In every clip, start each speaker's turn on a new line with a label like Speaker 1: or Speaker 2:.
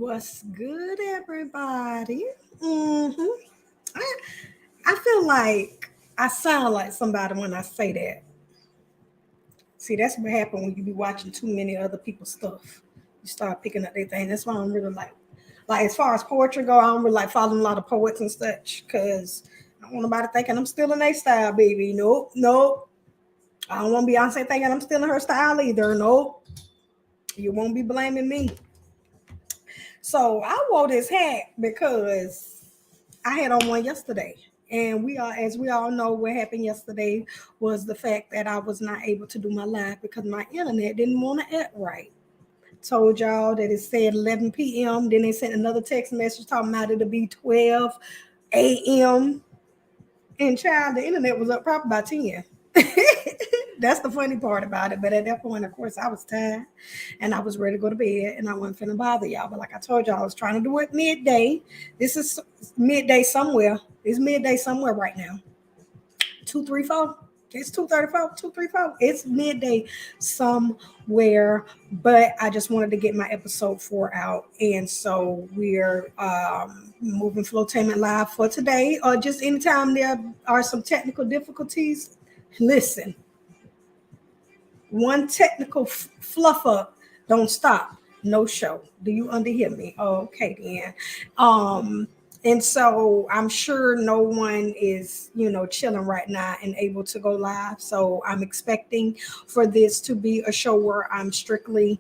Speaker 1: What's good, everybody? hmm I, I feel like I sound like somebody when I say that. See, that's what happened when you be watching too many other people's stuff. You start picking up their thing. That's why I'm really like as far as poetry go, I don't really like following a lot of poets and such because I don't want nobody thinking I'm still in their style, baby. Nope, nope. I don't want Beyonce thinking I'm still in her style either. Nope. You won't be blaming me. So I wore this hat because I had on one yesterday. And as we all know, what happened yesterday was the fact that I was not able to do my live because my internet didn't want to act right. Told y'all that it said 11 p.m. Then they sent another text message talking about it'll be 12 a.m. And child, the internet was up probably by 10. That's the funny part about it. But at that point, of course, I was tired and I was ready to go to bed and I wasn't finna bother y'all. But like I told y'all, I was trying to do it midday. This is midday somewhere. It's midday somewhere right now. 234. It's 2:34, 234. It's midday somewhere, but I just wanted to get my episode 4 out. And so we're moving Flowtainment live for today, or just anytime there are some technical difficulties. Listen, one technical fluff up, don't stop. No show. Do you underhear me? Okay, then. And so I'm sure no one is, chilling right now and able to go live. So I'm expecting for this to be a show where I'm strictly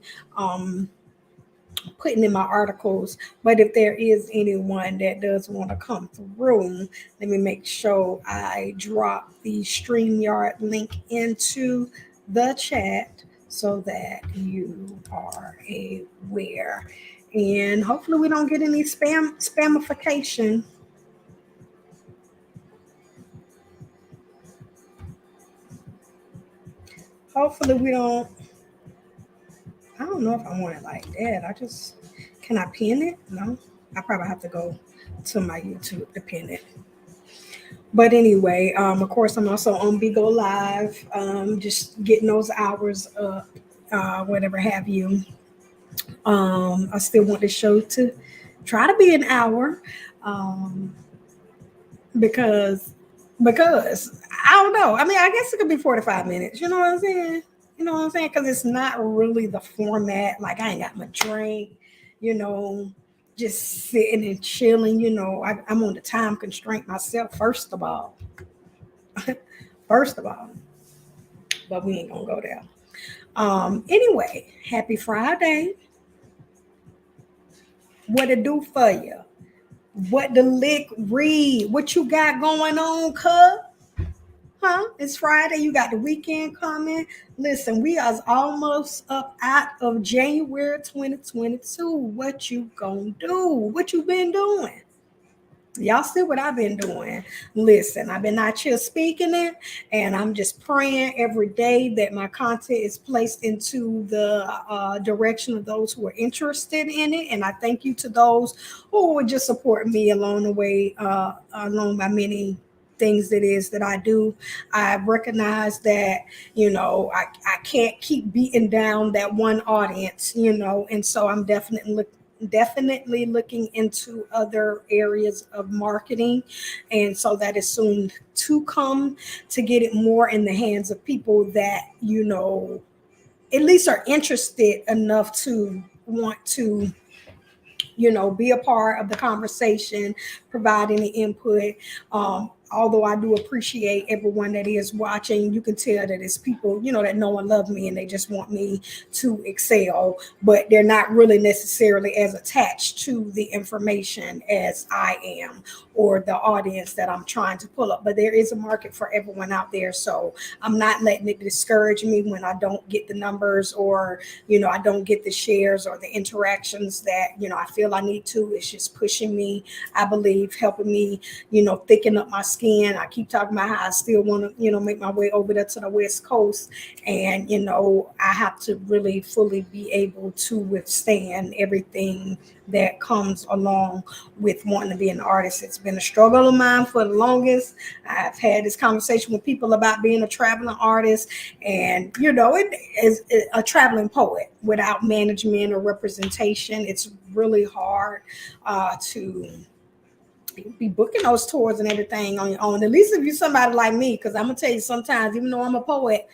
Speaker 1: putting in my articles. But if there is anyone that does want to come through, let me make sure I drop the StreamYard link into the chat so that you are aware. And hopefully we don't get any spamification. Hopefully we don't. I don't know if I want it like that. Can I pin it? No. I probably have to go to my YouTube to pin it. But anyway, of course, I'm also on Bigo Live, just getting those hours up, whatever have you. I still want the show to try to be an hour, um, because I don't know. I mean, I guess it could be 45 minutes. You know what I'm saying? You know what I'm saying? Because it's not really the format. Like I ain't got my drink. You know, just sitting and chilling. I'm on the time constraint myself. First of all, first of all, but we ain't gonna go there. Anyway, happy Friday. What it do for you? What the lick read? What you got going on, cuz? Huh? It's Friday. You got the weekend coming. Listen, we are almost up out of January 2022. What you gonna do? What you been doing? Y'all see what I've been doing. Listen, I've been out here speaking it, and I'm just praying every day that my content is placed into the direction of those who are interested in it. And I thank you to those who would just support me along the way, along my many things that is that I do. I recognize that, I can't keep beating down that one audience, and so I'm definitely looking into other areas of marketing, and so that is soon to come, to get it more in the hands of people that at least are interested enough to want to be a part of the conversation, provide any input. Although I do appreciate everyone that is watching, you can tell that it's people, that know and love me and they just want me to excel, but they're not really necessarily as attached to the information as I am, or the audience that I'm trying to pull up. But there is a market for everyone out there. So I'm not letting it discourage me when I don't get the numbers, or, I don't get the shares or the interactions that, I feel I need to. It's just pushing me, I believe, helping me, thicken up my skin. I keep talking about how I still want to, make my way over there to the West Coast. And, I have to really fully be able to withstand everything that comes along with wanting to be an artist. It's been a struggle of mine for the longest. I've had this conversation with people about being a traveling artist, and it is a traveling poet without management or representation. It's really hard to be booking those tours and everything on your own. At least if you're somebody like me, because I'm gonna tell you, sometimes, even though I'm a poet,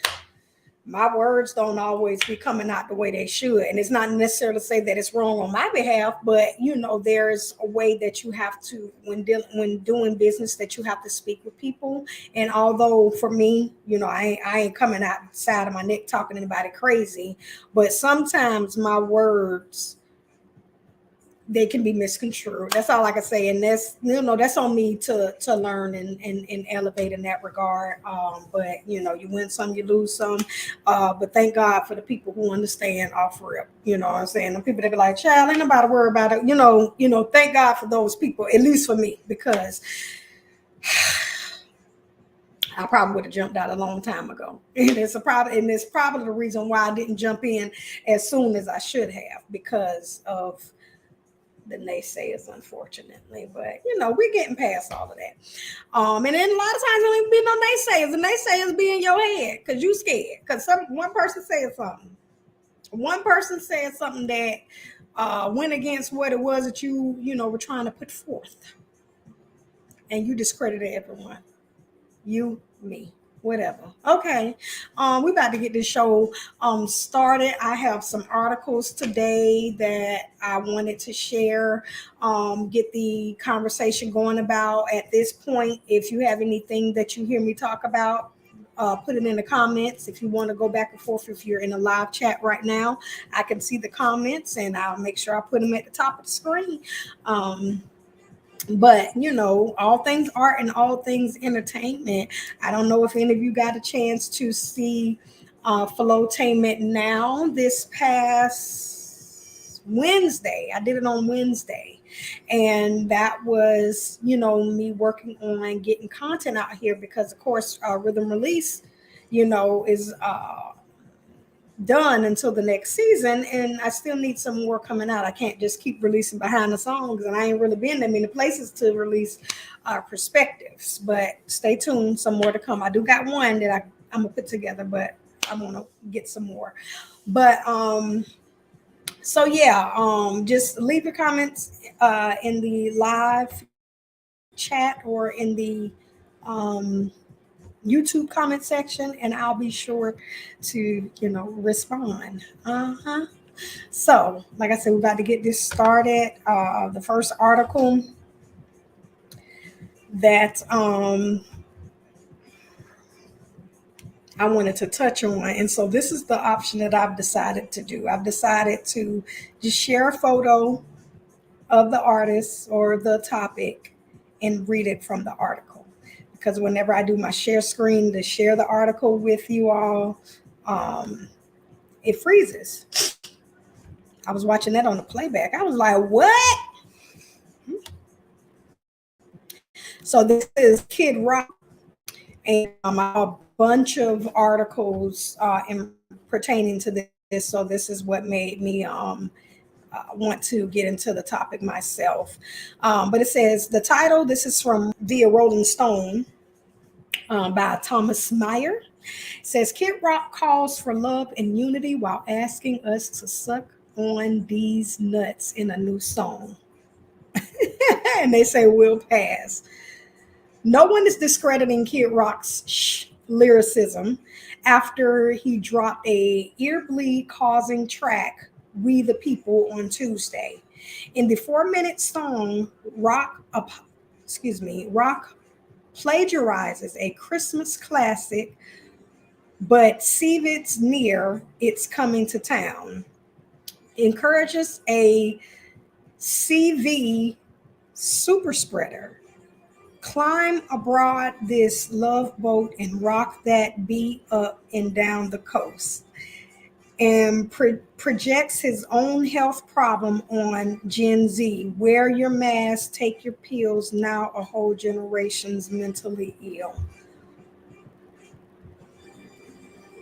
Speaker 1: my words don't always be coming out the way they should. And it's not necessarily to say that it's wrong on my behalf, but there's a way that you have to, when doing business, that you have to speak with people. And although for me, I ain't coming outside of my neck talking to anybody crazy, but sometimes my words, they can be misconstrued. That's all I can say. And that's on me to learn and elevate in that regard. But you win some, you lose some. But thank God for the people who understand off rip. You know what I'm saying? The people that be like, child, ain't nobody worry about it. Thank God for those people, at least for me, because I probably would have jumped out a long time ago. And it's probably the reason why I didn't jump in as soon as I should have, because of the naysayers, unfortunately. But we're getting past all of that. And then a lot of times there ain't be no naysayers. The naysayers be in your head because you scared. Because one person said something. One person said something that went against what it was that you were trying to put forth, and you discredited everyone. You, me, whatever. Okay. We about to get this show started. I have some articles today that I wanted to share, get the conversation going about. At this point, if you have anything that you hear me talk about, put it in the comments. If you want to go back and forth, if you're in a live chat right now, I can see the comments, and I'll make sure I put them at the top of the screen. But all things art and all things entertainment. I don't know if any of you got a chance to see Flowtainment now this past Wednesday. I did it on Wednesday, and that was me working on getting content out here, because of course Rhythm Release is done until the next season, and I still need some more coming out. I can't just keep releasing behind the songs, and I ain't really been that many places to release perspectives. But stay tuned, some more to come. I do got one that I'm gonna put together, but I want to get some more. But so yeah, just leave your comments in the live chat or in the YouTube comment section, and I'll be sure to respond. So like I said, we're about to get this started. The first article that I wanted to touch on, and so this is the option that I've decided to do. I've decided to just share a photo of the artist or the topic and read it from the article, because whenever I do my share screen to share the article with you all, it freezes. I was watching that on the playback. I was like, what? So this is Kid Rock, and a bunch of articles pertaining to this. So this is what made me want to get into the topic myself. But it says, the title, this is from via Rolling Stone by Thomas Meyer. It says, Kid Rock calls for love and unity while asking us to suck on these nuts in a new song. And they say we'll pass. No one is discrediting Kid Rock's lyricism after he dropped a earbleed causing track, We the People, on Tuesday. In the 4-minute song, Rock plagiarizes a Christmas classic, but Seavit's near It's Coming to Town encourages a CV super spreader. Climb aboard this love boat and rock that beat up and down the coast. and projects his own health problem on Gen Z. Wear your mask, take your pills. Now a whole generation's mentally ill.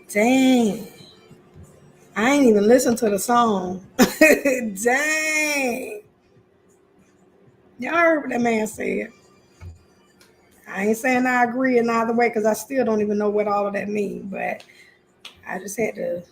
Speaker 1: Dang. I ain't even listened to the song. Dang. Y'all heard what that man said. I ain't saying I agree in either way because I still don't even know what all of that means, but I just had to.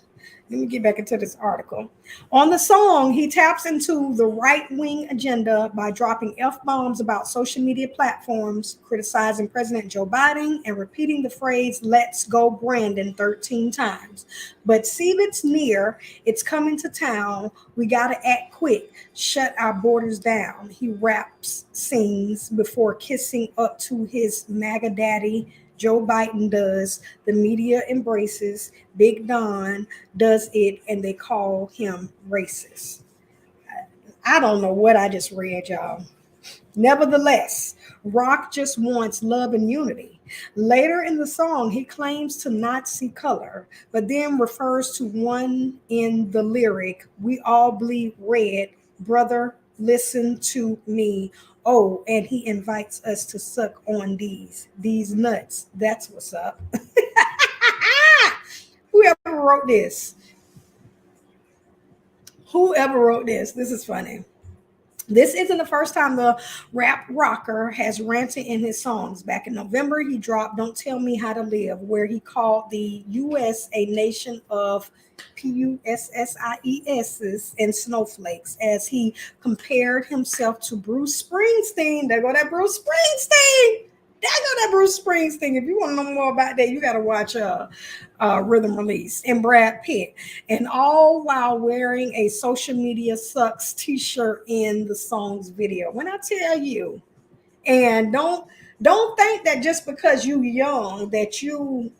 Speaker 1: Let me get back into this article. On the song, he taps into the right wing agenda by dropping F bombs about social media platforms, criticizing President Joe Biden, and repeating the phrase, "Let's go, Brandon," 13 times. But see, it's near, it's coming to town. We got to act quick, shut our borders down. He raps, sings before kissing up to his MAGA daddy. Joe Biden does. The media embraces. Big Don does it, and they call him racist. I don't know what I just read, y'all. Nevertheless, Rock just wants love and unity. Later in the song, he claims to not see color, but then refers to one in the lyric, "We all bleed red, brother, listen to me." Oh, and he invites us to suck on these nuts. That's what's up. Whoever wrote this, whoever wrote this, this is funny. This isn't the first time the rap rocker has ranted in his songs. Back in November, he dropped Don't Tell Me How to Live, where he called the U.S. a nation of pussies and snowflakes as he compared himself to Bruce Springsteen. There go that Bruce Springsteen. There go that Bruce Springsteen. If you want to know more about that, you got to watch Rhythm Release and Brad Pitt, and all while wearing a social media sucks t-shirt in the song's video. When I tell you, and don't think that just because you young that you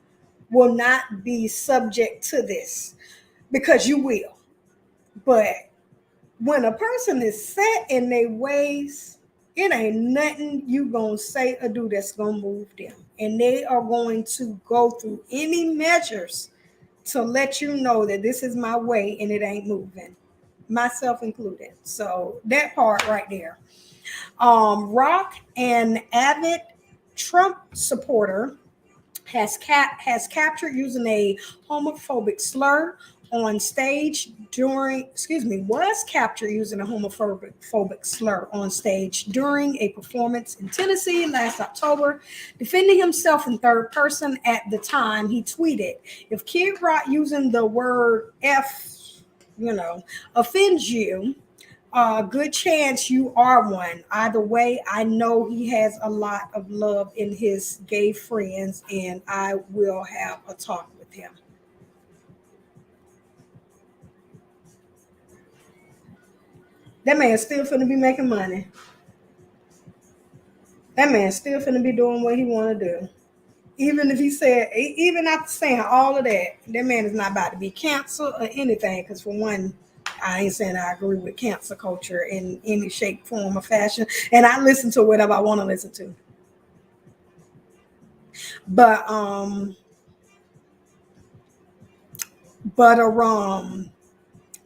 Speaker 1: will not be subject to this, because you will. But when a person is set in their ways, it ain't nothing you gonna say or do that's gonna move them, and they are going to go through any measures to let you know that this is my way and it ain't moving, myself included. So that part right there. Rock, an avid Trump supporter, has captured using a homophobic slur on stage during, was captured using a homophobic slur on stage during a performance in Tennessee last October. Defending himself in third person at the time, he tweeted, "If Kid Rock using the word F, offends you, good chance you are one. Either way, I know he has a lot of love in his gay friends, and I will have a talk with him." That man's still finna be making money. That man's still finna be doing what he want to do. Even if he said, even after saying all of that, that man is not about to be canceled or anything. Because for one, I ain't saying I agree with cancel culture in any shape, form, or fashion. And I listen to whatever I want to listen to. But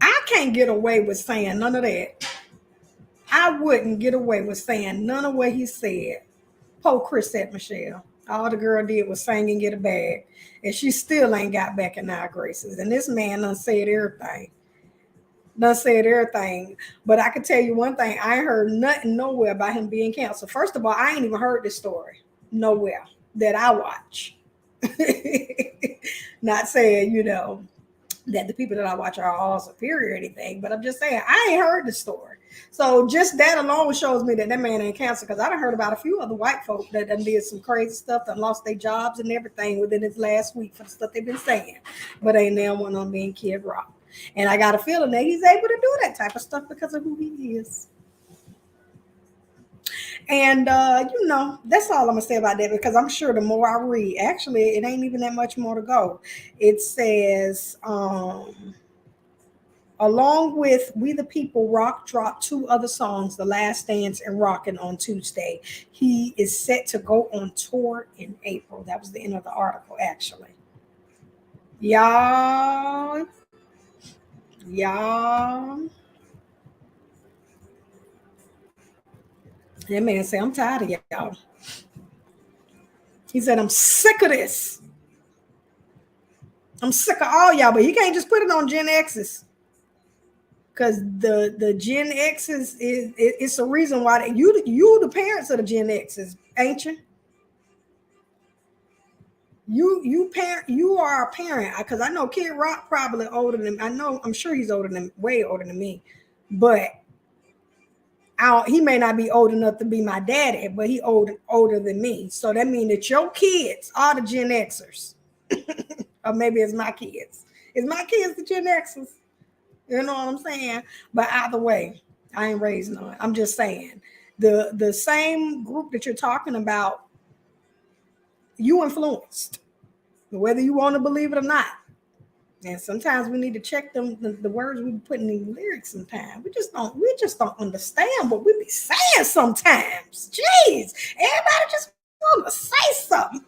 Speaker 1: I can't get away with saying none of that. I wouldn't get away with saying none of what he said. Poor Chris at Michelle. All the girl did was sing and get a bag. And she still ain't got back in our graces. And this man done said everything. But I can tell you one thing. I ain't heard nothing nowhere about him being canceled. First of all, I ain't even heard this story nowhere that I watch. Not saying, that the people that I watch are all superior or anything, but I'm just saying I ain't heard the story. So just that alone shows me that man ain't canceled, because I done heard about a few other white folk that done did some crazy stuff, that lost their jobs and everything within this last week for the stuff they've been saying, but ain't now one on being Kid Rock. And I got a feeling that he's able to do that type of stuff because of who he is. And that's all I'm gonna say about that, because I'm sure the more I read, actually, it ain't even that much more to go. It says, along with We the People, Rock dropped two other songs, The Last Dance and Rockin' on Tuesday. He is set to go on tour in April. That was the end of the article, actually. Y'all, Y'all. That man said, I'm tired of y'all. He said, I'm sick of this. I'm sick of all y'all, but you can't just put it on Gen X's. Because the Gen X's it's a reason why you the parents of the Gen X's, ain't you? You are a parent, because I know Kid Rock probably older than I'm sure he's way older than me, but he may not be old enough to be my daddy, but he older than me. So that means that your kids are the Gen Xers, or maybe it's my kids. Is my kids the Gen Xers? You know what I'm saying? But either way, I ain't raised none. I'm just saying the same group that you're talking about, you influenced, whether you want to believe it or not. And sometimes we need to check the words we put in the lyrics. Sometimes we just don't understand what we be saying sometimes. Jeez, everybody just want to say something.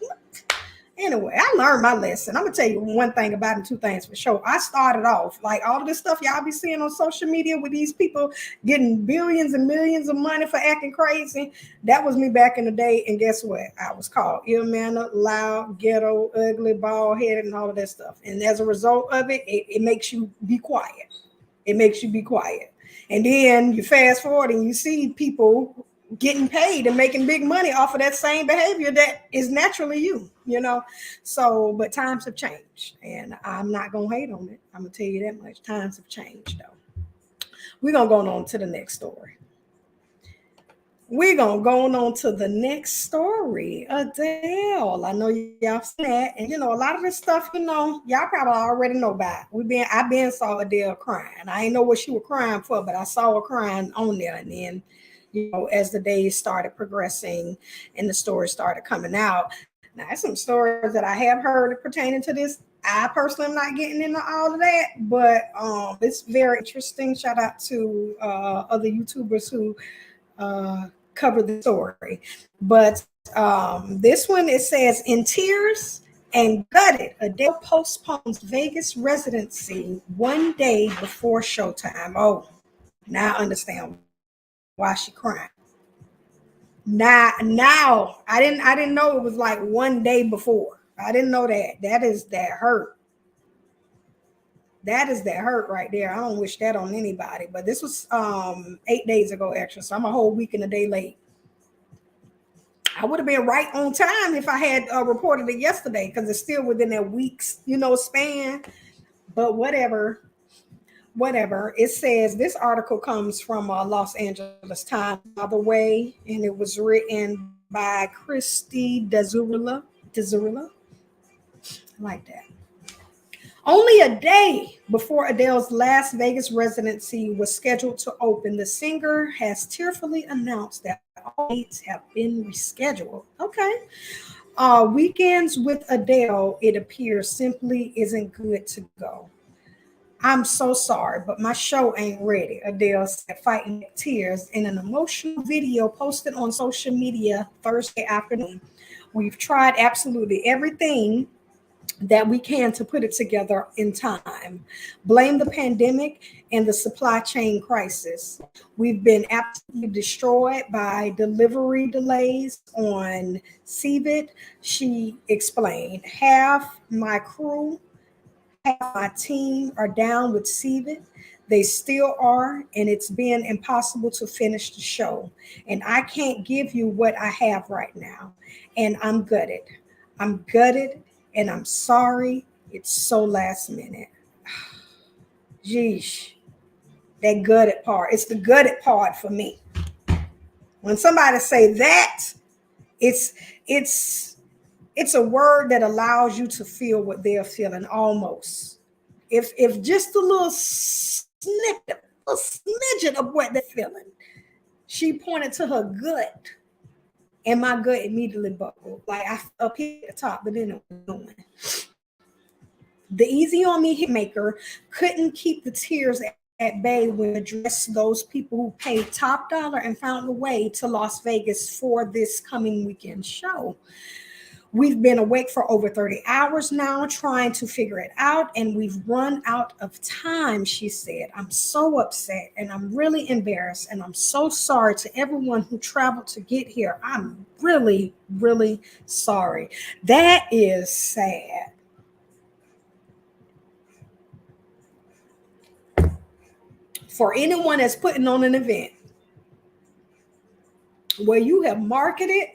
Speaker 1: Anyway, I learned my lesson. I'm gonna tell you one thing about it, two things for sure. I started off like all of this stuff y'all be seeing on social media with these people getting billions and millions of money for acting crazy. That was me back in the day. And guess what? I was called ill-mannered, loud, ghetto, ugly, bald-headed, and all of that stuff. And as a result of it, it makes you be quiet. It makes you be quiet. And then you fast forward and you see people getting paid and making big money off of that same behavior that is naturally you know. So, but times have changed, and I'm not gonna hate on it. I'm gonna tell you that much. Times have changed, though. We're gonna go on to the next story. We're gonna go on to the next story. Adele. I know y'all seen that, and you know a lot of this stuff. You know, y'all probably already know about. I've been saw Adele crying. I ain't know what she was crying for, but I saw her crying on there, and then you know, as the days started progressing and the stories started coming out. Now, there's some stories that I have heard pertaining to this. I personally am not getting into all of that, but it's very interesting. Shout out to other YouTubers who cover the story. But this one, it says, in tears and gutted, Adele postpones Vegas residency one day before showtime. Oh, now I understand why she crying. Now I didn't know it was like one day before. I didn't know that. That hurt. That is that hurt right there. I don't wish that on anybody. But this was 8 days ago, actually. So I'm a whole week and a day late. I would have been right on time if I had reported it yesterday, because it's still within that week's, span. But whatever. It says this article comes from Los Angeles Times, by the way, and it was written by Christy Dezurilla. I like that. Only a day before Adele's Las Vegas residency was scheduled to open, the singer has tearfully announced that all dates have been rescheduled. Okay. Weekends with Adele, it appears, simply isn't good to go. I'm so sorry, but my show ain't ready, Adele said, fighting tears in an emotional video posted on social media Thursday afternoon. We've tried absolutely everything that we can to put it together in time. Blame the pandemic and the supply chain crisis. We've been absolutely destroyed by delivery delays on CVIT, she explained. Half my crew, half my team are down with CVIT. They still are, and it's been impossible to finish the show. And I can't give you what I have right now. And I'm gutted. And I'm sorry. It's so last minute. Geesh. That gutted part. It's the gutted part for me. When somebody say that, it's a word that allows you to feel what they're feeling almost. If just a little snippet, a smidgen of what they're feeling. She pointed to her gut, and my gut immediately buckled. Like I up here at the top, but then it was going. The Easy on Me hitmaker couldn't keep the tears at bay when addressed those people who paid top dollar and found a way to Las Vegas for this coming weekend show. We've been awake for over 30 hours now trying to figure it out, and we've run out of time, she said. I'm so upset and I'm really embarrassed, and I'm so sorry to everyone who traveled to get here. I'm really, really sorry. That is sad. For anyone that's putting on an event where you have marketed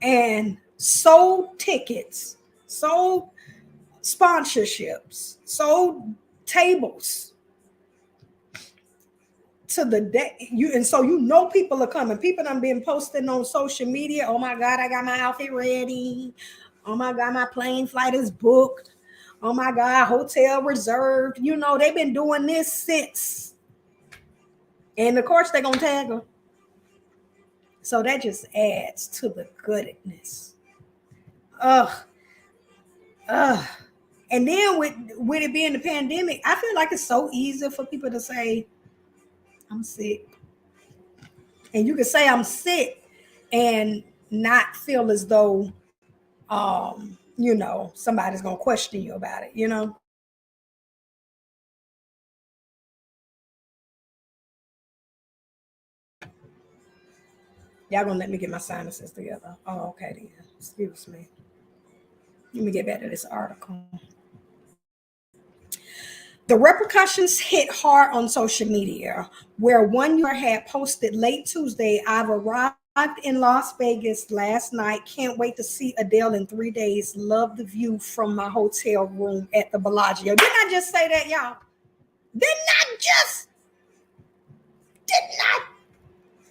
Speaker 1: and sold tickets, sold sponsorships, sold tables to the day you, and so you know people are coming. People done been posting on social media. Oh my God, I got my outfit ready. Oh my God, my plane flight is booked. Oh my God, hotel reserved. You know, they've been doing this since. And of course they're gonna tag them. So that just adds to the goodness. Ugh. Ugh. And then with it being the pandemic, I feel like it's so easy for people to say, I'm sick. And you can say I'm sick and not feel as though somebody's gonna question you about it, Y'all gonna let me get my sinuses together. Oh, okay then. Excuse me. Let me get back to this article. The repercussions hit hard on social media, where one user had posted late Tuesday, I've arrived in Las Vegas last night. Can't wait to see Adele in 3 days. Love the view from my hotel room at the Bellagio. Didn't I just say that, y'all? Did not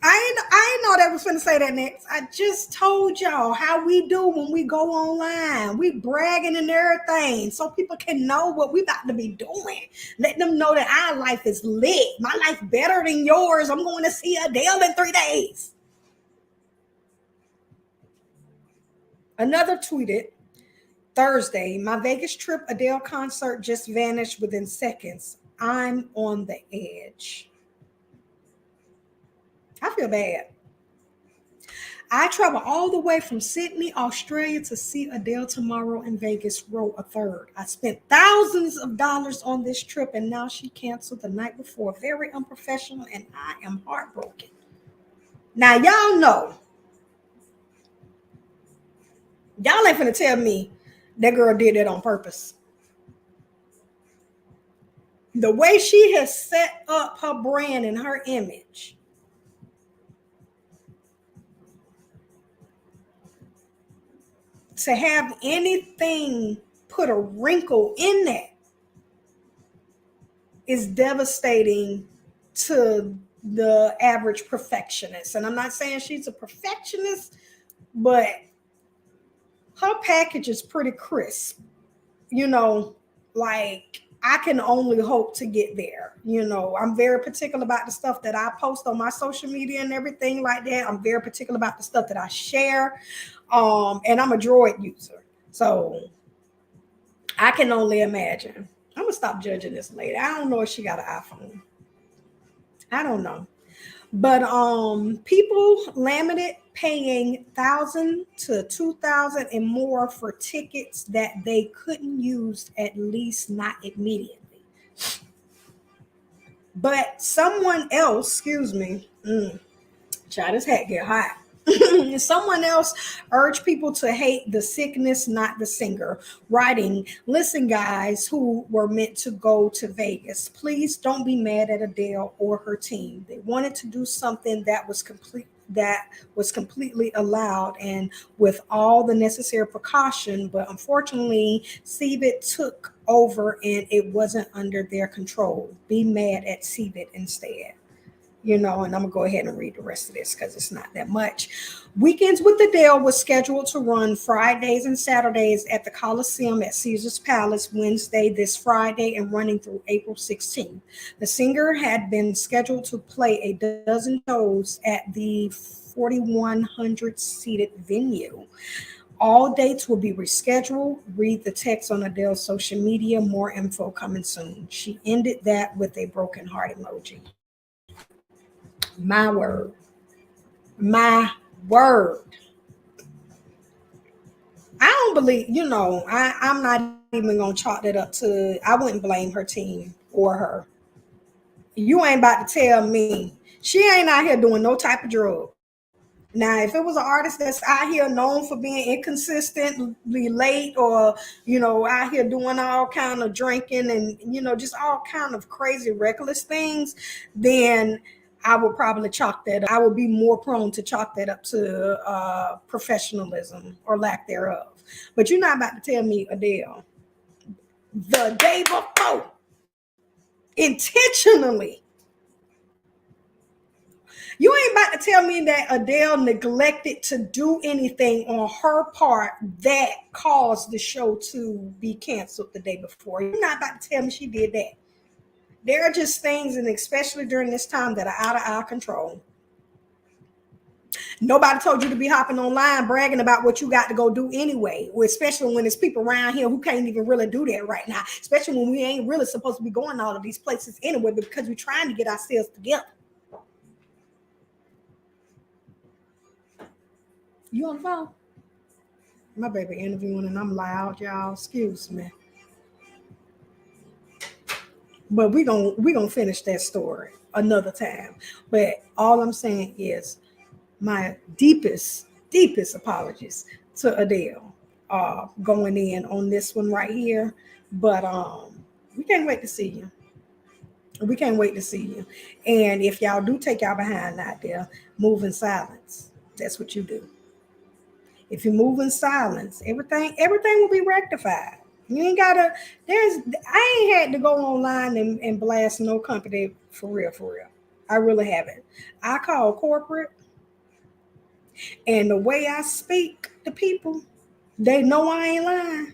Speaker 1: I ain't know that was finna say that next. I just told y'all how we do when we go online. We bragging and everything so people can know what we about to be doing. Let them know that our life is lit. My life better than yours. I'm going to see Adele in 3 days. Another tweeted Thursday, my Vegas trip Adele concert just vanished within seconds. I'm on the edge. I feel bad. I travel all the way from Sydney, Australia to see Adele tomorrow in Vegas, wrote a third. I spent thousands of dollars on this trip and now she canceled the night before. Very unprofessional and I am heartbroken. Now, y'all ain't finna tell me that girl did that on purpose. The way she has set up her brand and her image, to have anything put a wrinkle in that is devastating to the average perfectionist. And I'm not saying she's a perfectionist, but her package is pretty crisp. Like I can only hope to get there. I'm very particular about the stuff that I post on my social media and everything like that. I'm very particular about the stuff that I share. And I'm a Droid user. So I can only imagine. I'm gonna stop judging this lady. I don't know if she got an iPhone. I don't know. But people lamented paying 1,000 to 2,000 and more for tickets that they couldn't use, at least not immediately. But someone else, excuse me, child, this hat get hot. Someone else urged people to hate the sickness, not the singer, writing, listen, guys who were meant to go to Vegas, please don't be mad at Adele or her team. They wanted to do something that was completely allowed and with all the necessary precaution, but unfortunately, CVIT took over and it wasn't under their control. Be mad at CVIT instead. And I'm gonna go ahead and read the rest of this because it's not that much. Weekends with Adele was scheduled to run Fridays and Saturdays at the Coliseum at Caesar's Palace Wednesday, this Friday, and running through April 16th. The singer had been scheduled to play a dozen shows at the 4,100 seated venue. All dates will be rescheduled. Read the text on Adele's social media. More info coming soon. She ended that with a broken heart emoji. My word. My word. believe, I'm not even gonna chalk that up to. I wouldn't blame her team or her. You ain't about to tell me she ain't out here doing no type of drug. Now, if it was an artist that's out here known for being inconsistently late, or out here doing all kind of drinking and just all kind of crazy reckless things, then I would probably chalk that up. I would be more prone to chalk that up to professionalism or lack thereof. But you're not about to tell me, Adele, the day before, intentionally. You ain't about to tell me that Adele neglected to do anything on her part that caused the show to be canceled the day before. You're not about to tell me she did that. There are just things, and especially during this time, that are out of our control. Nobody told you to be hopping online bragging about what you got to go do anyway, especially when there's people around here who can't even really do that right now, especially when we ain't really supposed to be going all of these places anyway, because we're trying to get ourselves together. You on the phone? My baby interviewing and I'm loud, y'all. Excuse me. But we gonna finish that story another time. But all I'm saying is my deepest apologies to Adele going in on this one right here. But we can't wait to see you. We can't wait to see you. And if y'all do take y'all behind out there, move in silence. That's what you do. If you move in silence, everything will be rectified. You ain't gotta. I ain't had to go online and blast no company for real, for real. I really haven't. I call corporate, and the way I speak to people, they know I ain't lying.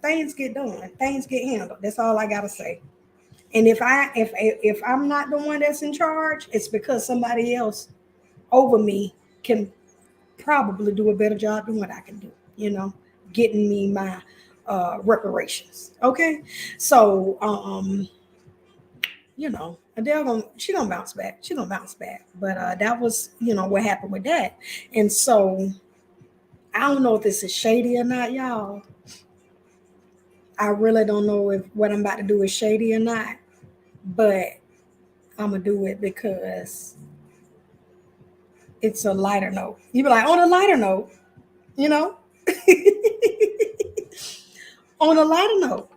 Speaker 1: Things get done. Things get handled. That's all I gotta say. And if I'm not the one that's in charge, it's because somebody else over me can probably do a better job than what I can do, getting me my reparations. Okay. So Adele she gonna bounce back. She gonna bounce back. But that was, what happened with that. And so I don't know if this is shady or not, y'all. I really don't know if what I'm about to do is shady or not, but I'm gonna do it because it's a lighter note. You be like, on a lighter note, you know? On a lighter note,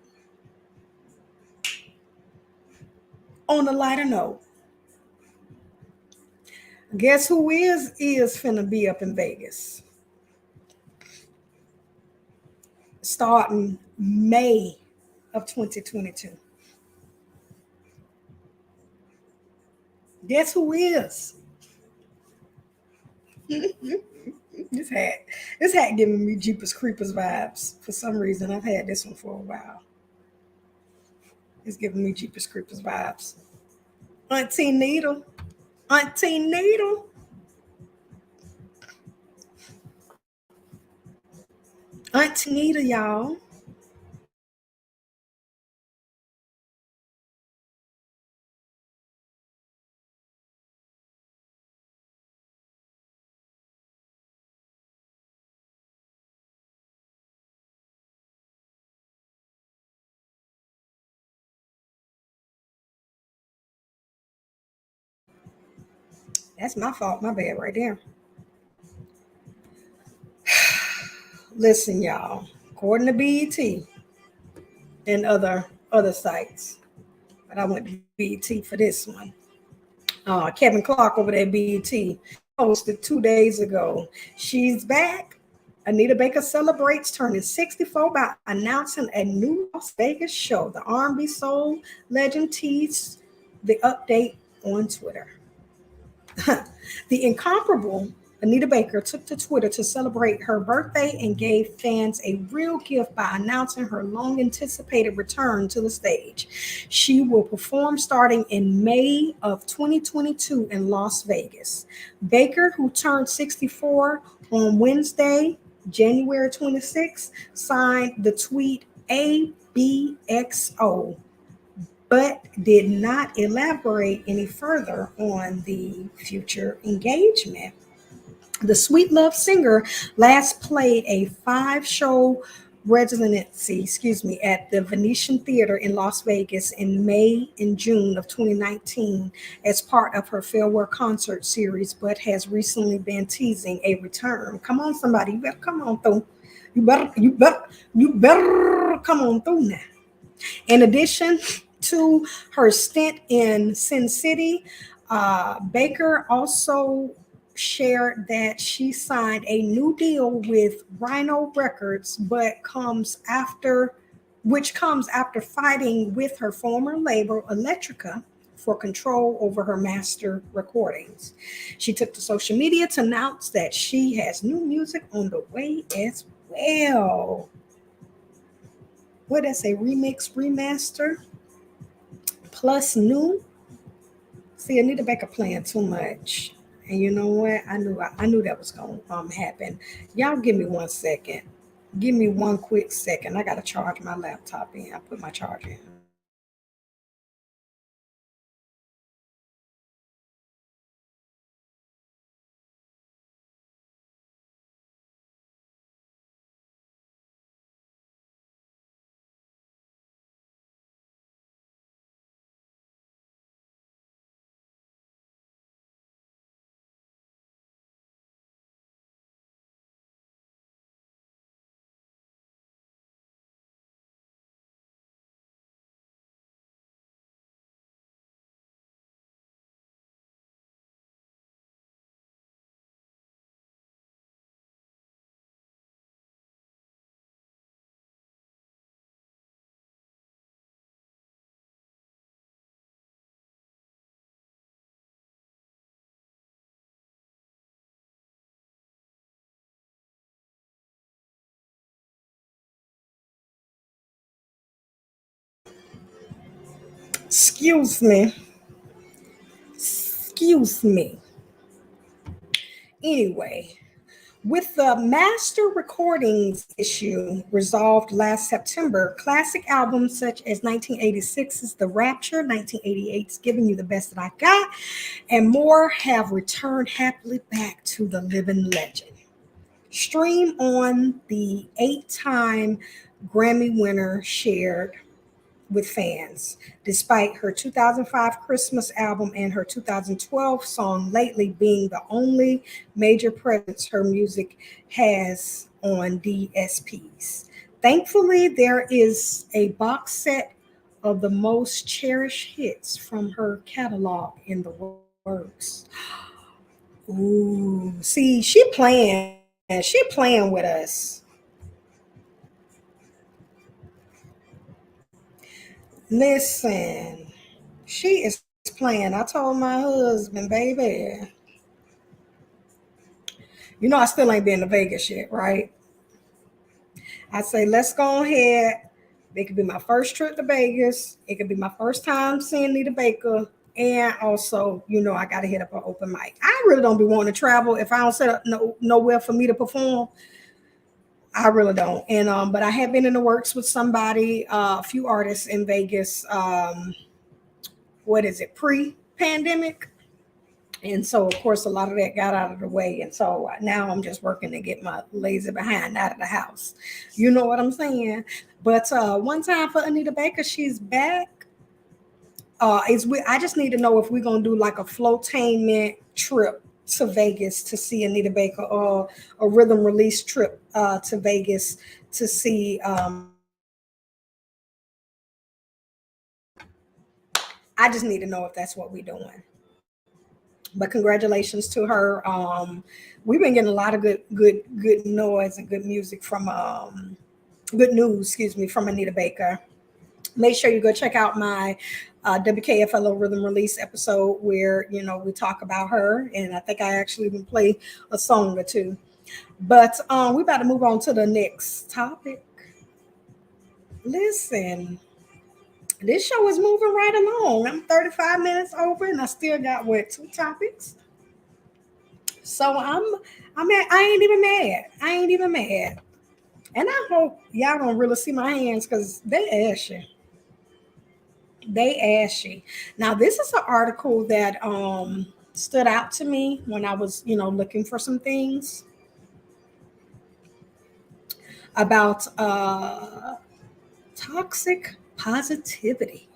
Speaker 1: on a lighter note, guess who is finna be up in Vegas starting May of 2022? Guess who is? This hat, this hat giving me Jeepers Creepers vibes. For some reason, I've had this one for a while. It's giving me Jeepers Creepers vibes. Auntie Needle, Auntie Needle, Auntie Needle, y'all. That's my fault. My bad right there. Listen, y'all. According to BET and other sites, but I went to BET for this one. Kevin Clark over there at BET posted 2 days ago. She's back. Anita Baker celebrates turning 64 by announcing a new Las Vegas show. The R&B soul legend teased the update on Twitter. The incomparable Anita Baker took to Twitter to celebrate her birthday and gave fans a real gift by announcing her long anticipated return to the stage. She will perform starting in May of 2022 in Las Vegas. Baker, who turned 64 on Wednesday, January 26, signed the tweet ABXO, but did not elaborate any further on the future engagement. The Sweet Love singer last played a five-show residency, at the Venetian Theater in Las Vegas in May and June of 2019 as part of her farewell concert series, but has recently been teasing a return. Come on, somebody, you better come on through. You better come on through now. In addition to her stint in Sin City, Baker also shared that she signed a new deal with Rhino Records, which comes after fighting with her former label Electrica for control over her master recordings. She took to social media to announce that she has new music on the way as well. What is a remix, remaster, plus new? See, Anita Baker playing too much. And you know what? I knew that was gonna happen. Y'all give me 1 second. Give me one quick second. I gotta charge my laptop in. I put my charger in. Excuse me. Excuse me. Anyway, with the master recordings issue resolved last September, classic albums such as 1986's The Rapture, 1988's Giving You the Best That I Got, and more have returned happily back to the living legend. Stream on the 8-time Grammy winner shared with fans, despite her 2005 Christmas album and her 2012 song Lately being the only major presence her music has on DSPs. Thankfully, there is a box set of the most cherished hits from her catalog in the works. Ooh, see, she playing. She playing with us. Listen, she is playing. I told my husband, baby, I still ain't been to Vegas yet, right? I say, let's go ahead. It could be my first trip to Vegas. It could be my first time seeing Nita Baker. And also, I got to hit up an open mic. I really don't be wanting to travel if I don't set up nowhere for me to perform. I really don't. And but I have been in the works with somebody, a few artists in Vegas. What is it? Pre-pandemic. And so, of course, a lot of that got out of the way. And so now I'm just working to get my lazy behind out of the house. You know what I'm saying? But one time for Anita Baker, she's back. I just need to know if we're going to do like a Flowtainment trip to Vegas to see Anita Baker, or a rhythm release trip to Vegas to see. I just need to know if that's what we're doing. But congratulations to her. We've been getting a lot of good noise and good music from good news, from Anita Baker. Make sure you go check out my WKFLO Rhythm Release episode where we talk about her, and I think I actually even play a song or two. But we about to move on to the next topic. Listen, this show is moving right along. I'm 35 minutes over, and I still got two topics. So I ain't even mad. I ain't even mad. And I hope y'all don't really see my hands because they ashy. They ashy. Now this is an article that stood out to me when I was, looking for some things about toxic positivity.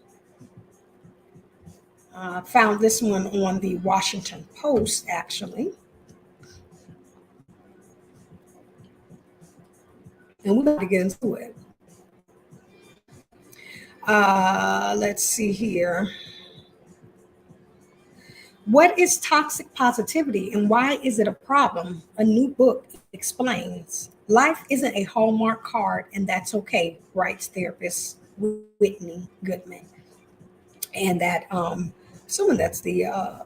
Speaker 1: Found this one on the Washington Post, actually. And we're going to get into it. Let's see here. What is toxic positivity and why is it a problem? A new book explains. Life isn't a Hallmark card, and that's okay, writes therapist Whitney Goodman. And that, assuming that's the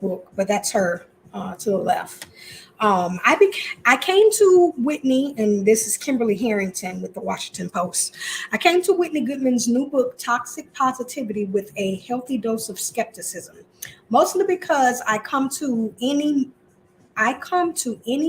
Speaker 1: book, but that's her to the left. I came to Whitney, and this is Kimberly Harrington with the Washington Post. I came to Whitney Goodman's new book, Toxic Positivity, with a healthy dose of skepticism, mostly because I come to any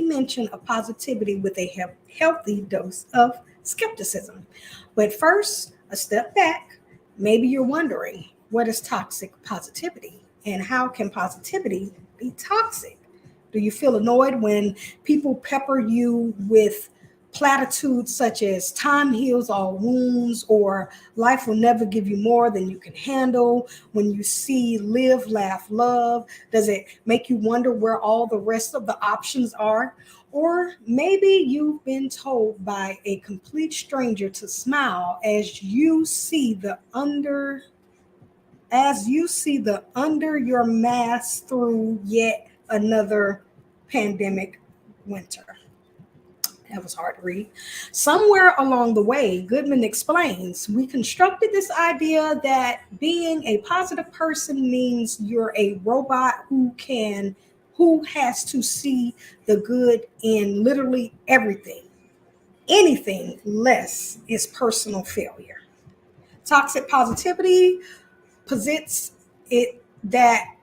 Speaker 1: mention of positivity with a healthy dose of skepticism. But first, a step back. Maybe you're wondering, what is toxic positivity? And how can positivity be toxic? Do you feel annoyed when people pepper you with platitudes such as time heals all wounds or life will never give you more than you can handle? When you see live, laugh, love, does it make you wonder where all the rest of the options are? Or maybe you've been told by a complete stranger to smile as you see the under your mask through yet another pandemic winter. That was hard to read. Somewhere along the way, Goodman explains, we constructed this idea that being a positive person means you're a robot who has to see the good in literally everything. Anything less is personal failure. Toxic positivity posits it that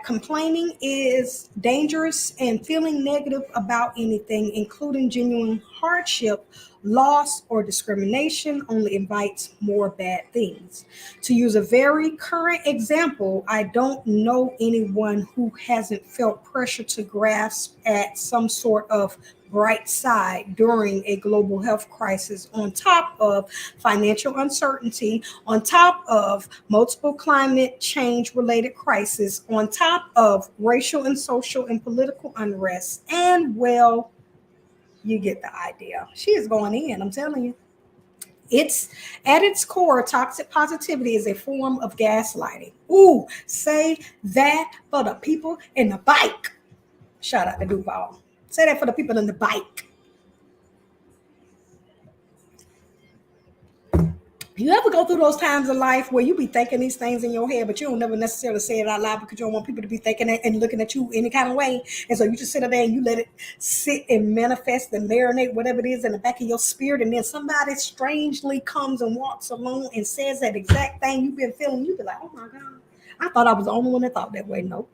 Speaker 1: complaining is dangerous and feeling negative about anything, including genuine hardship, loss, or discrimination, only invites more bad things. To use a very current example, I don't know anyone who hasn't felt pressure to grasp at some sort of bright side during a global health crisis, on top of financial uncertainty, on top of multiple climate change related crises, on top of racial and social and political unrest. And well, you get the idea. She is going in, I'm telling you. It's at its core, toxic positivity is a form of gaslighting. Ooh, say that for the people in the bike. Shout out to Duval. Say that for the people in the bike. You ever go through those times in life where you be thinking these things in your head, but you don't never necessarily say it out loud because you don't want people to be thinking it and looking at you any kind of way. And so you just sit there and you let it sit and manifest and marinate, whatever it is in the back of your spirit. And then somebody strangely comes and walks along and says that exact thing you've been feeling. You be like, oh my God, I thought I was the only one that thought that way. Nope.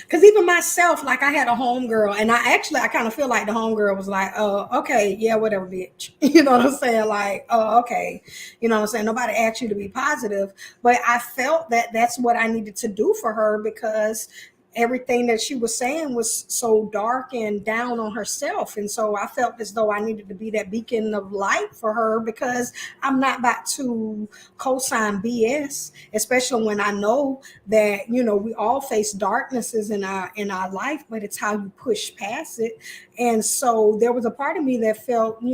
Speaker 1: Because even myself, like I had a homegirl, and I kind of feel like the homegirl was like, oh, okay, yeah, whatever, bitch. You know what I'm saying? Like, oh, okay. You know what I'm saying? Nobody asked you to be positive, but I felt that that's what I needed to do for her because everything that she was saying was so dark and down on herself. And so I felt as though I needed to be that beacon of light for her because I'm not about to co-sign BS, especially when I know that, we all face darknesses in our life, but it's how you push past it. And so there was a part of me that felt, but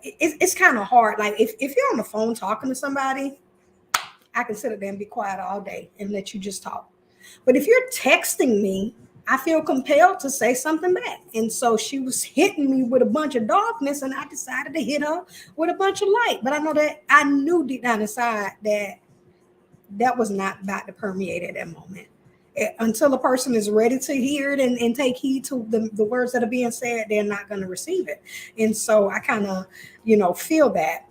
Speaker 1: it's kind of hard. Like if you're on the phone talking to somebody, I can sit there and be quiet all day and let you just talk. But if you're texting me, I feel compelled to say something back. And so she was hitting me with a bunch of darkness, and I decided to hit her with a bunch of light. But I knew deep down inside that was not about to permeate at that moment. Until a person is ready to hear it and take heed to the words that are being said, they're not going to receive it. And so I kind of, feel that.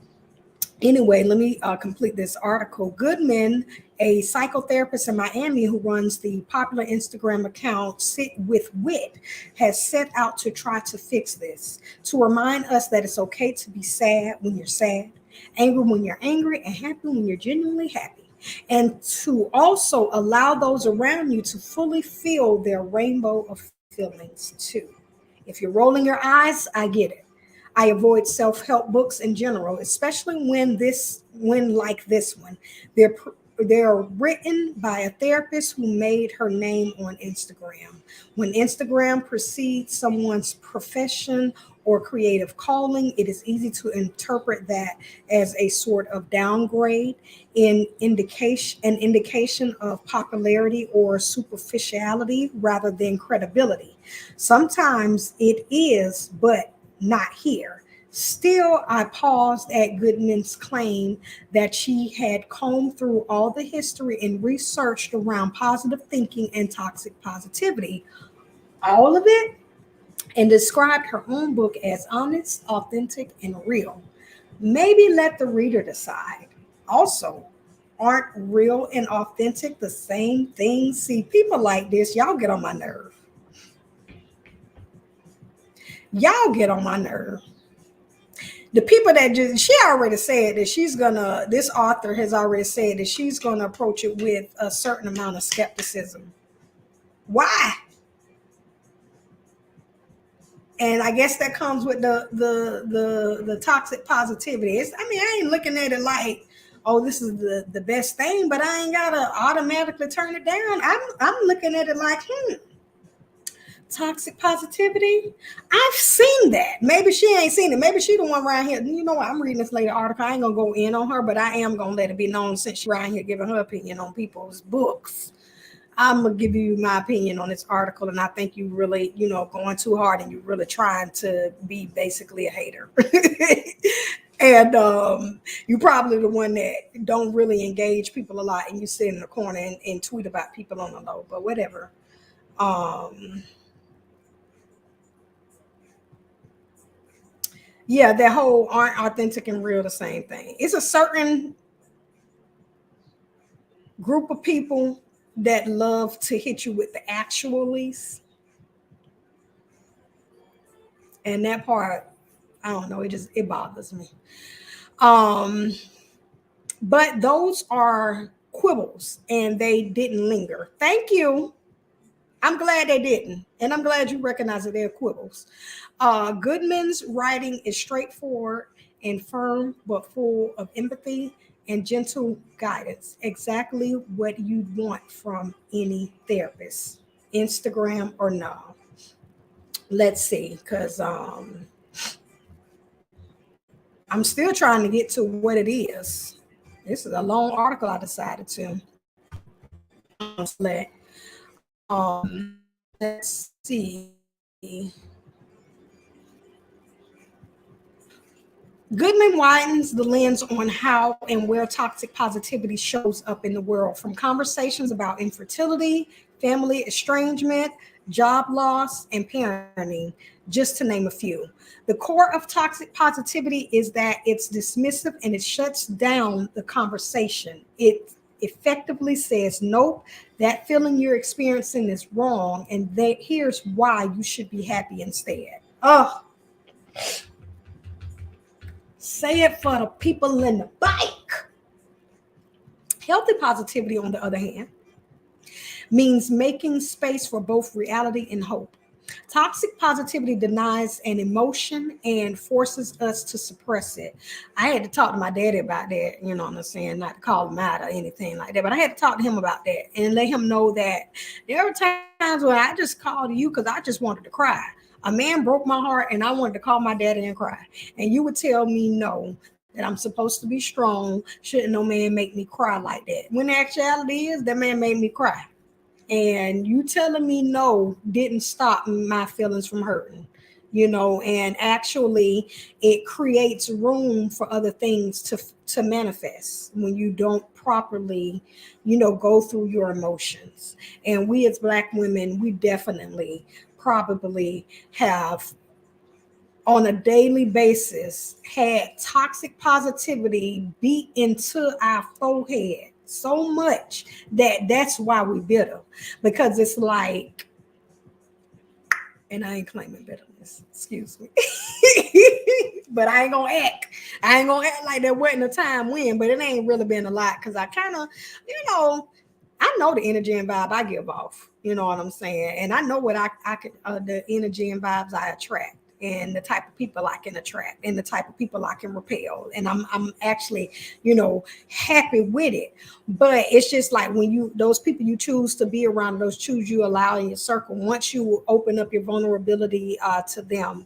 Speaker 1: Anyway, let me complete this article. Goodman, a psychotherapist in Miami who runs the popular Instagram account Sit With Wit, has set out to try to fix this, to remind us that it's okay to be sad when you're sad, angry when you're angry, and happy when you're genuinely happy. and to also allow those around you to fully feel their rainbow of feelings too. If you're rolling your eyes, I get it. I avoid self-help books in general, especially when like this one. They're they're written by a therapist who made her name on Instagram. When Instagram precedes someone's profession or creative calling, it is easy to interpret that as a sort of downgrade an indication of popularity or superficiality rather than credibility. Sometimes it is, but not here. Still, I paused at Goodman's claim that she had combed through all the history and researched around positive thinking and toxic positivity, all of it, and described her own book as honest, authentic, and real. Maybe let the reader decide. Also, aren't real and authentic the same thing? See, people like this, y'all get on my nerve. Y'all get on my nerve. The people that just, she already said that this author has already said that she's gonna approach it with a certain amount of skepticism. Why? And I guess that comes with the toxic positivity. I ain't looking at it like, oh, this is the best thing, but I ain't gotta automatically turn it down. I'm looking at it like, toxic positivity. I've seen that. Maybe she ain't seen it. Maybe she the one around here. You know what? I'm reading this later article. I ain't gonna go in on her, but I am gonna let it be known since she's around here giving her opinion on people's books. I'm gonna give you my opinion on this article, and I think you really, going too hard, and you're really trying to be basically a hater. And you're probably the one that don't really engage people a lot, and you sit in the corner and tweet about people on the low. But whatever. Yeah, that whole aren't authentic and real the same thing. It's a certain group of people that love to hit you with the actualities. And that part, I don't know, it bothers me. But those are quibbles and they didn't linger. Thank you. I'm glad they didn't. And I'm glad you recognize that they're quibbles. Goodman's writing is straightforward and firm, but full of empathy and gentle guidance. Exactly what you'd want from any therapist, Instagram or no. Let's see, because I'm still trying to get to what it is. This is a long article I decided to let. Let's see. Goodman widens the lens on how and where toxic positivity shows up in the world, from conversations about infertility, family estrangement, job loss, and parenting, just to name a few. The core of toxic positivity is that it's dismissive and it shuts down the conversation. It effectively says, nope, that feeling you're experiencing is wrong, and here's why you should be happy instead. Oh, say it for the people in the bike. Healthy positivity, on the other hand, means making space for both reality and hope. Toxic positivity denies an emotion and forces us to suppress it. I had to talk to my daddy about that, you know what I'm saying? Not to call him out or anything like that, but I had to talk to him about that and let him know that there were times when I just called you because I just wanted to cry. A man broke my heart and I wanted to call my daddy and cry. And you would tell me no, that I'm supposed to be strong. Shouldn't no man make me cry like that. When the actuality is that man made me cry. And you telling me no didn't stop my feelings from hurting, and actually it creates room for other things to manifest when you don't properly, go through your emotions. And we as Black women, we definitely probably have on a daily basis had toxic positivity beat into our forehead so much that that's why we bitter, because it's like, and I ain't claiming bitterness, excuse me, but I ain't gonna act I ain't gonna act like there wasn't a time when, but it ain't really been a lot because I kind of, you know, I know the energy and vibe I give off. You know what I'm saying? And I know what I could the energy and vibes I attract and the type of people I can attract and the type of people I can repel. And I'm actually, happy with it. But it's just like when you those people you choose to be around, those choose you allow in your circle, once you open up your vulnerability to them,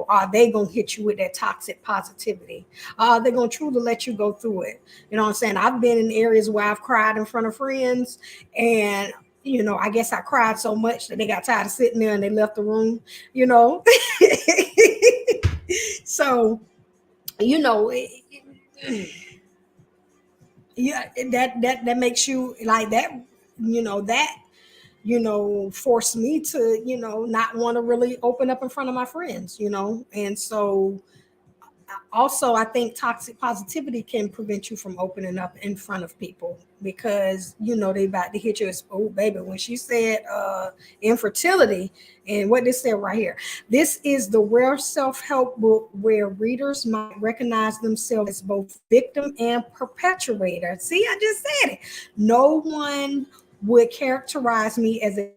Speaker 1: are they gonna hit you with that toxic positivity? Are they gonna truly let you go through it? You know what I'm saying? I've been in areas where I've cried in front of friends, and I guess I cried so much that they got tired of sitting there and they left the room, you know. So, you know, yeah, that makes you like that, that forced me to, not want to really open up in front of my friends, and so also I think toxic positivity can prevent you from opening up in front of people because they about to hit you as, oh baby, when she said infertility. And what this said right here, this is the rare self-help book where readers might recognize themselves as both victim and perpetuator. See, I just said it. No one would characterize me as a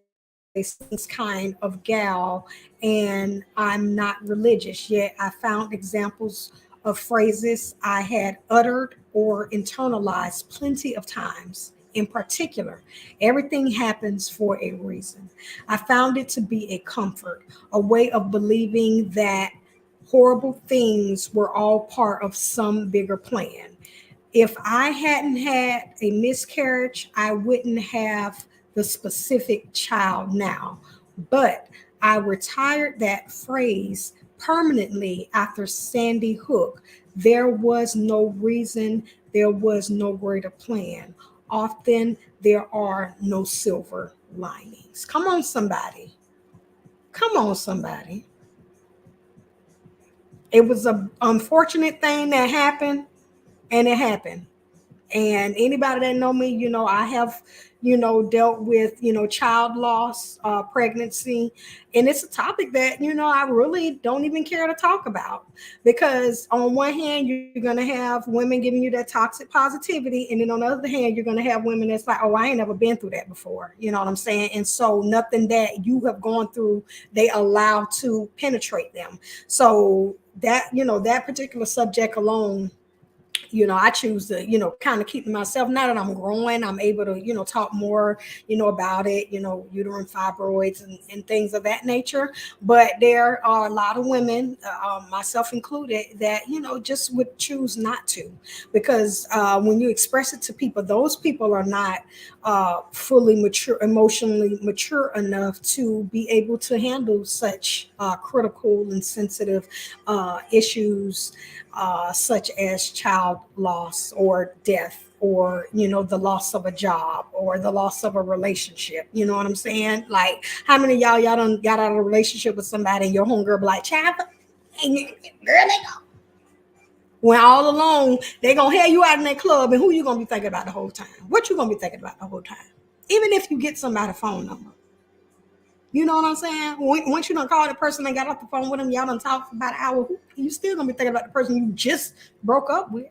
Speaker 1: kind of gal, and I'm not religious, yet I found examples of phrases I had uttered or internalized plenty of times. In particular, everything happens for a reason. I found it to be a comfort, a way of believing that horrible things were all part of some bigger plan. If I hadn't had a miscarriage, I wouldn't have the specific child now. But I retired that phrase permanently after Sandy Hook. There was no reason, there was no greater plan. Often there are no silver linings. Come on, somebody. Come on, somebody. It was an unfortunate thing that happened, and it happened. And anybody that know me, I have, dealt with, child loss, pregnancy. And it's a topic that, I really don't even care to talk about because on one hand, you're going to have women giving you that toxic positivity. And then on the other hand, you're going to have women that's like, oh, I ain't never been through that before. You know what I'm saying? And so nothing that you have gone through, they allow to penetrate them. So that, that particular subject alone, I choose to, kind of keep to myself. Now that I'm growing, I'm able to, talk more, about it, uterine fibroids and things of that nature. But there are a lot of women, myself included, that, just would choose not to, because when you express it to people, those people are not fully mature, emotionally mature enough to be able to handle such critical and sensitive issues, such as child loss or death, or the loss of a job or the loss of a relationship. You know what I'm saying? Like, how many of y'all done got out of a relationship with somebody and your homegirl be like, child, and girl, they go. When all alone, they gonna have you out in that club, and who you gonna be thinking about the whole time? What you gonna be thinking about the whole time? Even if you get somebody's phone number. You know what I'm saying? Once you done call the person and got off the phone with them, y'all done talk for about an hour, you still gonna be thinking about the person you just broke up with.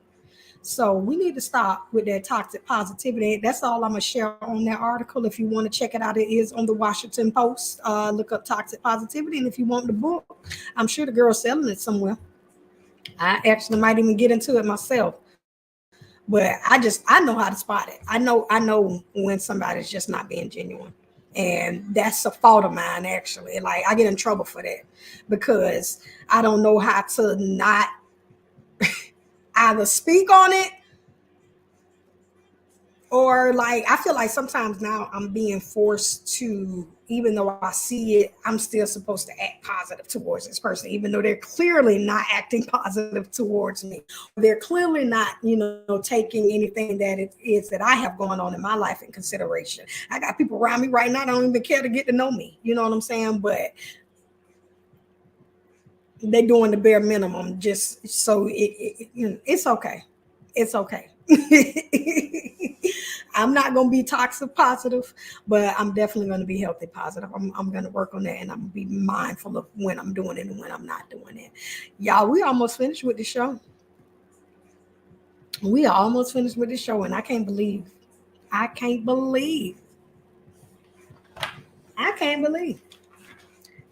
Speaker 1: So we need to stop with that toxic positivity. That's all I'm gonna share on that article. If you want to check it out, it is on the Washington Post. Look up toxic positivity, and if you want the book, I'm sure the girl's selling it somewhere. I actually might even get into it myself. But I know how to spot it. I know when somebody's just not being genuine. And that's a fault of mine, actually. Like, I get in trouble for that because I don't know how to not either speak on it, or like, I feel like sometimes now I'm being forced to, even though I see it, I'm still supposed to act positive towards this person, even though they're clearly not acting positive towards me. They're clearly not, taking anything that it is that I have going on in my life in consideration. I got people around me right now that don't even care to get to know me. You know what I'm saying? But they're doing the bare minimum just so it's okay. It's okay. I'm not going to be toxic positive, but I'm definitely going to be healthy positive. I'm going to work on that, and I'm going to be mindful of when I'm doing it and when I'm not doing it. Y'all, we almost finished with the show. We are almost finished with the show, and I can't believe, I can't believe, I can't believe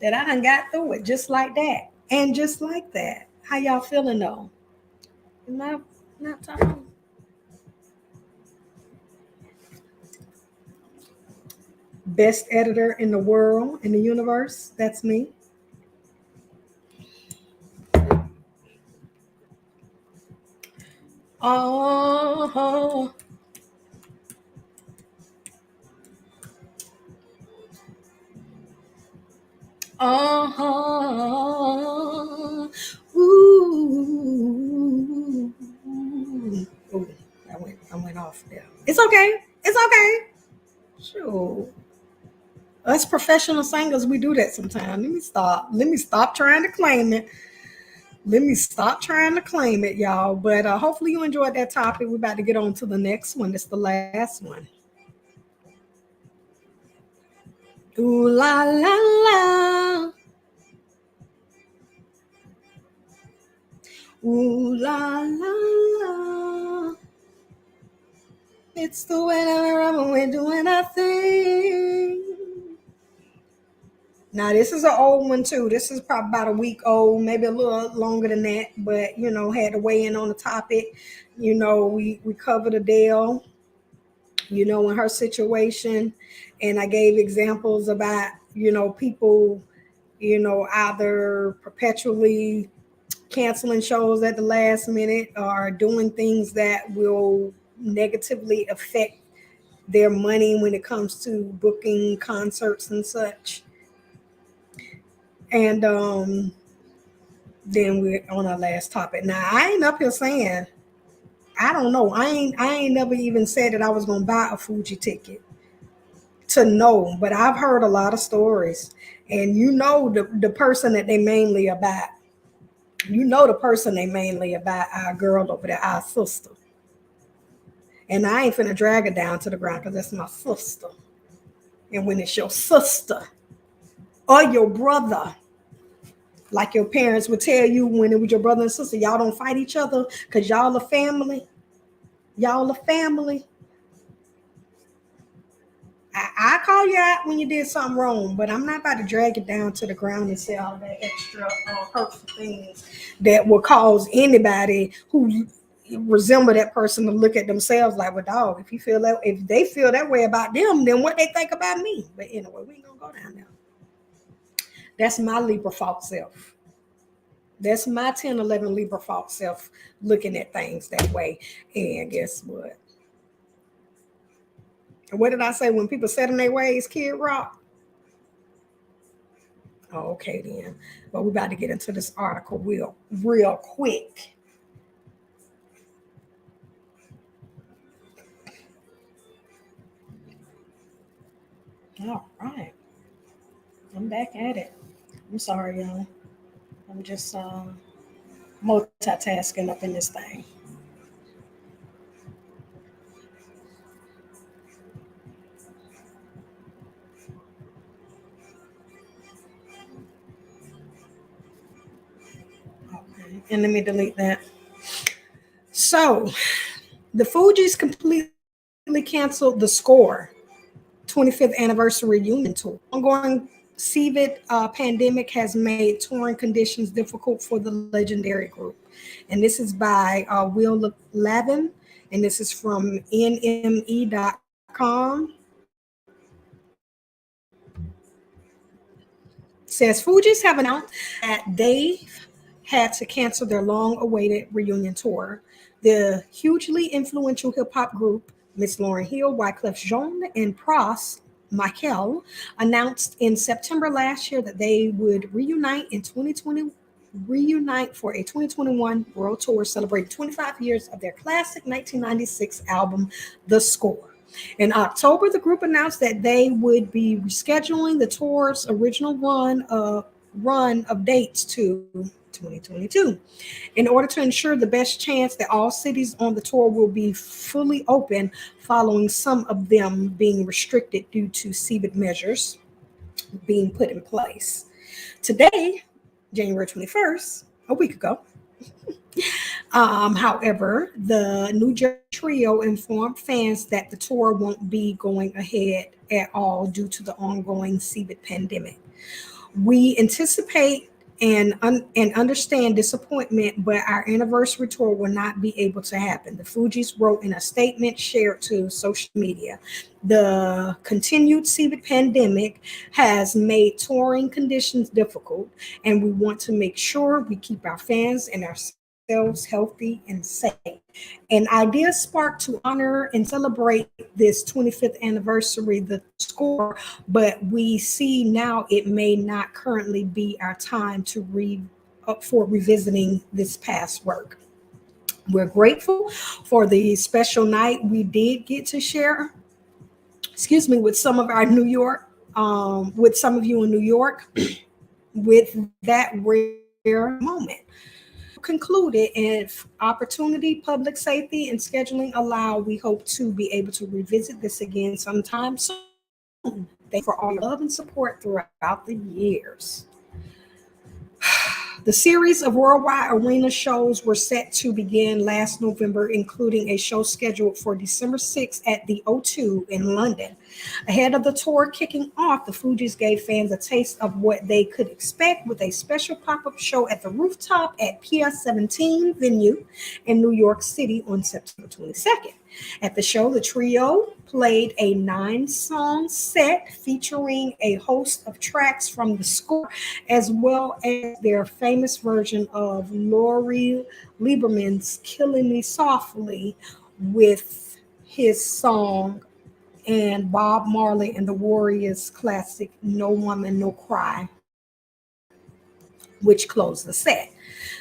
Speaker 1: that I done got through it just like that. And just like that. How y'all feeling though? Not talking. Best editor in the world, in the universe. That's me. Oh, oh, ooh. Ooh, I went off there. It's okay. It's okay. Sure. Us professional singers, we do that sometimes. Let me stop. Let me stop trying to claim it. Let me stop trying to claim it, y'all. But hopefully you enjoyed that topic. We're about to get on to the next one. It's the last one. Ooh la la la. Ooh la la la. It's the way that we're doing our thing. Now this is an old one too. This is probably about a week old, maybe a little longer than that. But had to weigh in on the topic. We covered Adele. In her situation, and I gave examples about people either perpetually canceling shows at the last minute or doing things that will negatively affect their money when it comes to booking concerts and such. And then we're on our last topic. Now I ain't up here saying, I don't know. I ain't never even said that I was gonna buy a Fuji ticket to know, but I've heard a lot of stories. And the person that they mainly about. The person they mainly about, our girl over there, our sister. And I ain't finna drag her down to the ground because that's my sister. And when it's your sister or your brother, like your parents would tell you when it was your brother and sister, y'all don't fight each other because y'all are family. Y'all are family. I call you out when you did something wrong, but I'm not about to drag it down to the ground and say all that extra hurtful things that will cause anybody who resemble that person to look at themselves like, well, dog, if they feel that way about them, then what they think about me. But anyway, we ain't gonna go down there. That's my Libra false self. That's my 10, 11 Libra false self looking at things that way. And guess what? What did I say when people set in their ways, Kid Rock? Oh, okay then. But we're about to get into this article real quick. All right. I'm back at it. I'm sorry, y'all. I'm just multitasking up in this thing. Okay. And let me delete that. So the Fugees completely canceled the Score 25th anniversary reunion tour. Ongoing COVID pandemic has made touring conditions difficult for the legendary group. And this is by Will Lavin, and this is from NME.com. Says Fugees have announced that they had to cancel their long-awaited reunion tour. The hugely influential hip-hop group Miss Lauryn Hill, Wyclef Jean, and Pras Michael announced in September last year that they would reunite for a 2021 world tour celebrating 25 years of their classic 1996 album, The Score. In October, the group announced that they would be rescheduling the tour's original run of dates to 2022 in order to ensure the best chance that all cities on the tour will be fully open following some of them being restricted due to COVID measures being put in place. Today, January 21st, a week ago, However, the New Jersey trio informed fans that the tour won't be going ahead at all due to the ongoing COVID pandemic. We anticipate and understand disappointment, but our anniversary tour will not be able to happen. The Fugees wrote in a statement shared to social media. The continued COVID pandemic has made touring conditions difficult, and we want to make sure we keep our fans and ourselves healthy and safe. An idea sparked to honor and celebrate this 25th anniversary, the score, but we see now it may not currently be our time to for revisiting this past work. We're grateful for the special night we did get to share, with some of our New York, with some of you in New York, with that rare moment. Concluded, if opportunity, public safety, and scheduling allow, we hope to be able to revisit this again sometime soon. Thank you for all your love and support throughout the years. The series of worldwide arena shows were set to begin last November, including a show scheduled for December 6th at the O2 in London. Ahead of the tour kicking off, the Fugees gave fans a taste of what they could expect with a special pop-up show at the Rooftop at Pier 17 venue in New York City on September 22nd. At the show, the trio played a 9-song set featuring a host of tracks from the score, as well as their famous version of Laurie Lieberman's Killing Me Softly with his song, and Bob Marley and the Warriors classic No Woman, No Cry, which closed the set.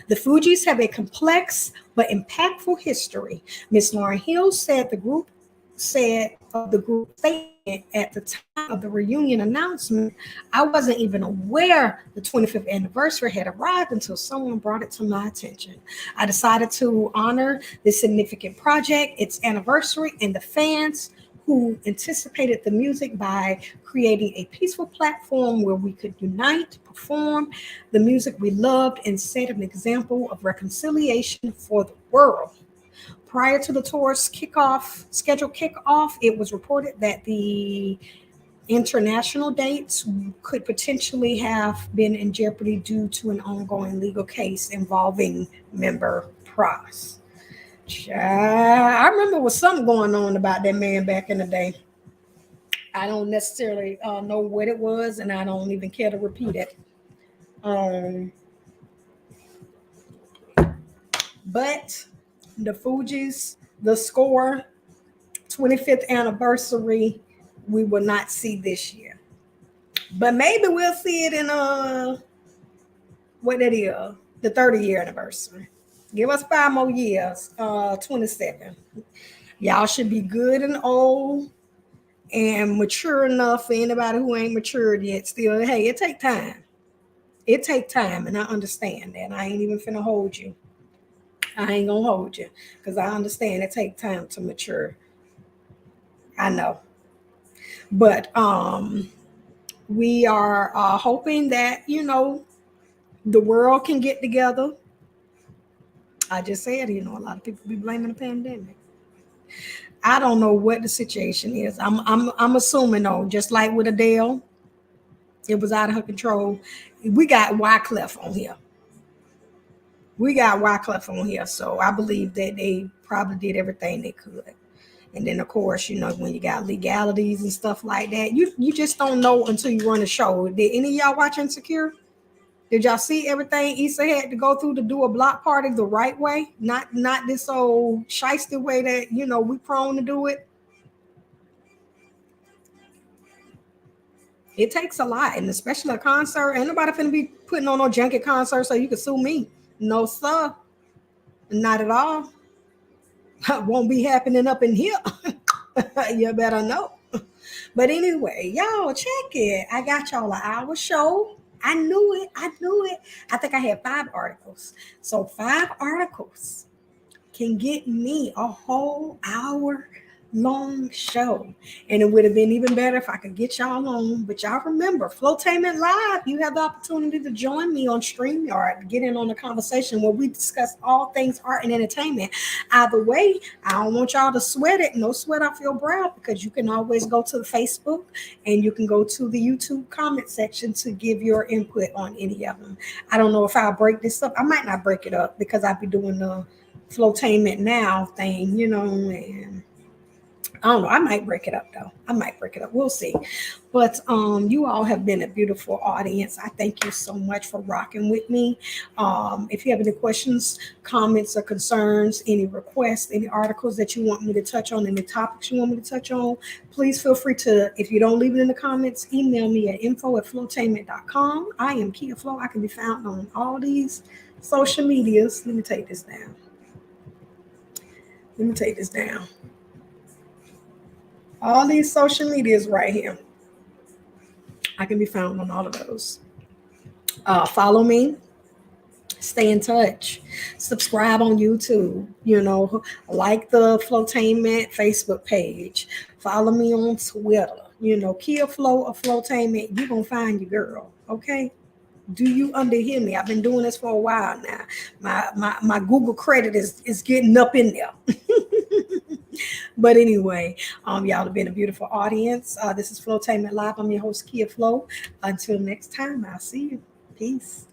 Speaker 1: The Fugees have a complex but impactful history. Miss Lauren Hill said of the group statement at the time of the reunion announcement, I wasn't even aware the 25th anniversary had arrived until someone brought it to my attention. I decided to honor this significant project, its anniversary, and the fans who anticipated the music by creating a peaceful platform where we could unite, perform the music we loved, and set an example of reconciliation for the world. Prior to the tour's scheduled kickoff, it was reported that the international dates could potentially have been in jeopardy due to an ongoing legal case involving member Price. I remember there was something going on about that man back in the day. I don't necessarily know what it was, and I don't even care to repeat it. Um, but the Fugees, the score, 25th anniversary, we will not see this year. But maybe we'll see it in what that is, the 30-year anniversary. Give us 5 more years, 27. Y'all should be good and old and mature enough for anybody who ain't matured yet. Still, hey, it take time. It take time, and I understand that. I ain't even finna hold you. I ain't gonna hold you because I understand it take time to mature. I know, but we are hoping that the world can get together. I just said, a lot of people be blaming the pandemic. I don't know what the situation is. I'm assuming though, just like with Adele, it was out of her control. We got Wyclef on here. So I believe that they probably did everything they could. And then of course, when you got legalities and stuff like that, you just don't know until you run a show. Did any of y'all watch Insecure? Did y'all see everything Issa had to go through to do a block party the right way? Not this old shiesty way that we prone to do it. It takes a lot, and especially a concert. Ain't nobody finna be putting on no junket concert so you can sue me. No, sir. Not at all. Won't be happening up in here. You better know. But anyway, y'all check it. I got y'all an hour show. I knew it. I think I had 5 articles. So 5 articles can get me a whole hour long show. And it would have been even better if I could get y'all on. But y'all remember, Flowtainment Live, you have the opportunity to join me on StreamYard, get in on the conversation where we discuss all things art and entertainment. Either way, I don't want y'all to sweat it. No sweat off your brow, because you can always go to the Facebook and you can go to the YouTube comment section to give your input on any of them. I don't know if I'll break this up. I might not break it up because I'll be doing the Flowtainment Now thing, and I don't know. I might break it up though. I might break it up. We'll see. But you all have been a beautiful audience. I thank you so much for rocking with me. If you have any questions, comments, or concerns, any requests, any articles that you want me to touch on, any topics you want me to touch on, please feel free to, if you don't leave it in the comments, email me at info@flowtainment.com. I am Kia Flow. I can be found on all these social medias. Let me take this down. All these social medias right here. I can be found on all of those. Follow me. Stay in touch. Subscribe on YouTube. Like the Flowtainment Facebook page. Follow me on Twitter. Kia Flow or Flowtainment. You're going to find your girl. Okay? Do you underhear me? I've been doing this for a while now. My Google credit is getting up in there. But anyway, y'all have been a beautiful audience. This is Flowtainment Live. I'm your host, Kia Flow. Until next time, I'll see you. Peace.